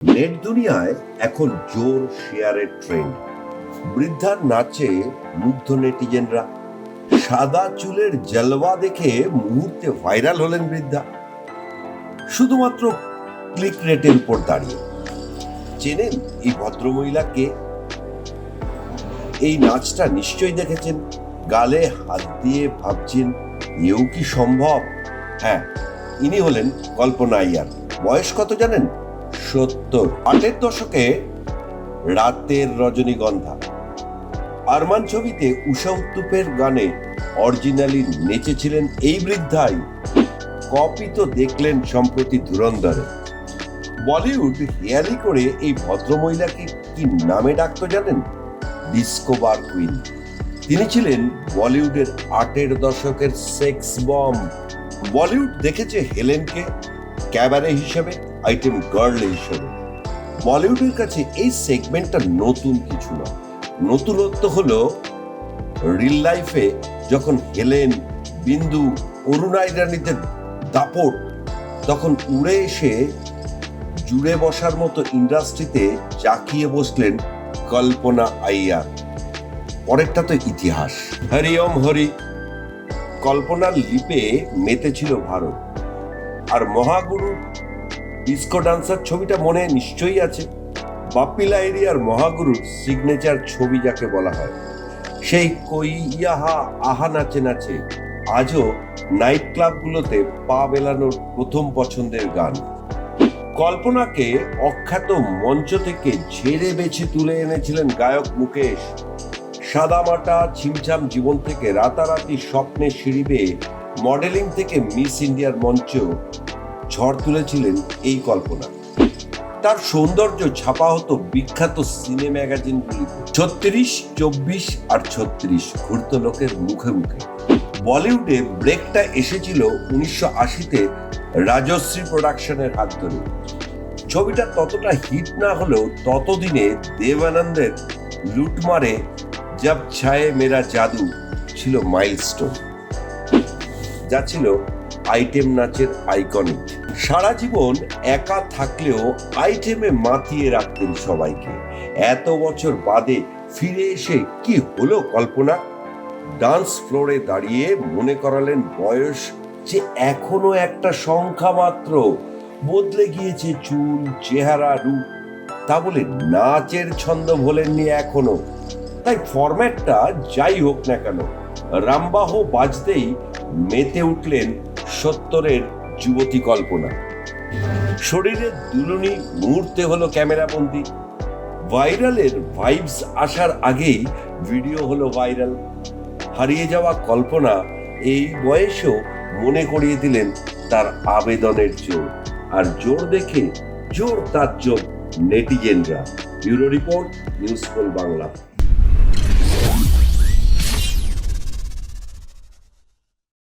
Net দুনিয়ায় এখন জোর শেয়ারের ট্রেন্ড। বৃদ্ধার নাচে মুগ্ধ নেটিজেনরা। সাদা চুলের জলওয়া দেখে মুহূর্তে ভাইরাল হলেন বৃদ্ধা, শুধুমাত্র ক্লিক রেটের উপর দাঁড়িয়ে। চেনেন এই ভদ্রমহিলাকে? এই নাচটা নিশ্চয়ই দেখেছেন। গালে হাত দিয়ে ভাবছেন এও কি সম্ভব? হ্যাঁ, ইনি হলেন কল্পনা আইয়ার। বয়স কত জানেন? 70। 80-এর দশকে রাতের রজনীগন্ধা, আরমান ছবিতে উষা উত্তুপের গানে অরিজিনালি নেচেছিলেন এই বৃদ্ধাই। কপি তো দেখলেন সম্প্রতি ধুরন্ধরে। বলিউড হেয়ালি করে এই ভদ্রমহিলাকে কি নামে ডাকতো জানেন? ডিস্কো বার কুইন। তিনি ছিলেন বলিউডের 80-এর দশকের সেক্স বম। বলিউড দেখেছে হেলেনকে ক্যাবারে হিসেবে, আইটেম গার্ল হিসেবে। বলিউডের কাছে এই সেগমেন্টটা নতুন কিছু না। নতুনত্ব হলো রিল লাইফে যখন হেলেন, বিন্দু, অরুণা ইরানিদের দাপট, তখন উড়ে এসে জুড়ে বসার মতো ইন্ডাস্ট্রিতে জাকিয়ে বসলেন কল্পনা আইয়ার। পরেরটা তো ইতিহাস। হরি ওম হরি। কল্পনার লিপে মেতেছিল ভারত। আর মহাগুরু ডিস্কো ডান্সার ছবিটা মনে নিশ্চয়ই আছে। বাপ্পি লাহিড়ী আর মহাগুরুর সিগনেচার ছবি যাকে বলা হয়। সেই কই ইয়াহা আহা নাচে নাচে আজও নাইট ক্লাবগুলোতে পা মেলানোর প্রথম পছন্দের গান। কল্পনাকে অখ্যাত মঞ্চ থেকে ঝেড়ে বেছে তুলে এনেছিলেন গায়ক মুকেশ। সাদামাটা ছিমছাম জীবন থেকে রাতারাতি স্বপ্নে সিঁড়ি বেয়ে মডেলিং থেকে মিস ইন্ডিয়ার মঞ্চ ঝড় তুলেছিলেন এই কল্পনা। তার সৌন্দর্য ছাপা হতো বিখ্যাত সিনে ম্যাগাজিনগুলিতে। 36, 24 আর 36 ঘুরত লোকের মুখে মুখে। বলিউডে ব্রেকটা এসেছিল 1980-তে রাজশ্রী প্রোডাকশনের হাত ধরে। ছবিটা ততটা হিট না হলেও ততদিনে দেব আনন্দের লুটমারে জব ছায়ে মেরা জাদু ছিল মাইলস্টোন, যা ছিল আইটেম নাচের আইকনিক। সারা জীবন একা থাকলেও আইটেমে মাতিয়ে রাখতেন সবাইকে। এত বছর বাদে ফিরে এসে কি হলো কল্পনা? ডান্স ফ্লোরে দাঁড়িয়ে মনে করালেন বয়স যে এখনো একটা সংখ্যা মাত্র। বদলে গিয়েছে চুল, চেহারা, রূপ, তা বলে নাচের ছন্দ ভোলেননি এখনো। তাই ফরম্যাটটা যাই হোক না কেন, রামবাহ বাজতেই মেতে উঠলেন 70-এর যুবতী কল্পনা। শরীরের দুলুনি মুহূর্তে হলো ক্যামেরাবন্দি। ভাইরালের ভাইবস আসার আগেই ভিডিও হলো ভাইরাল। হারিয়ে যাওয়া কল্পনা এই বয়সেও মনে করিয়ে দিলেন তার আবেদনের জোর। আর জোর দেখে জোর তার জোর নেটিজেনরা। Bureau report, news poll Bangla.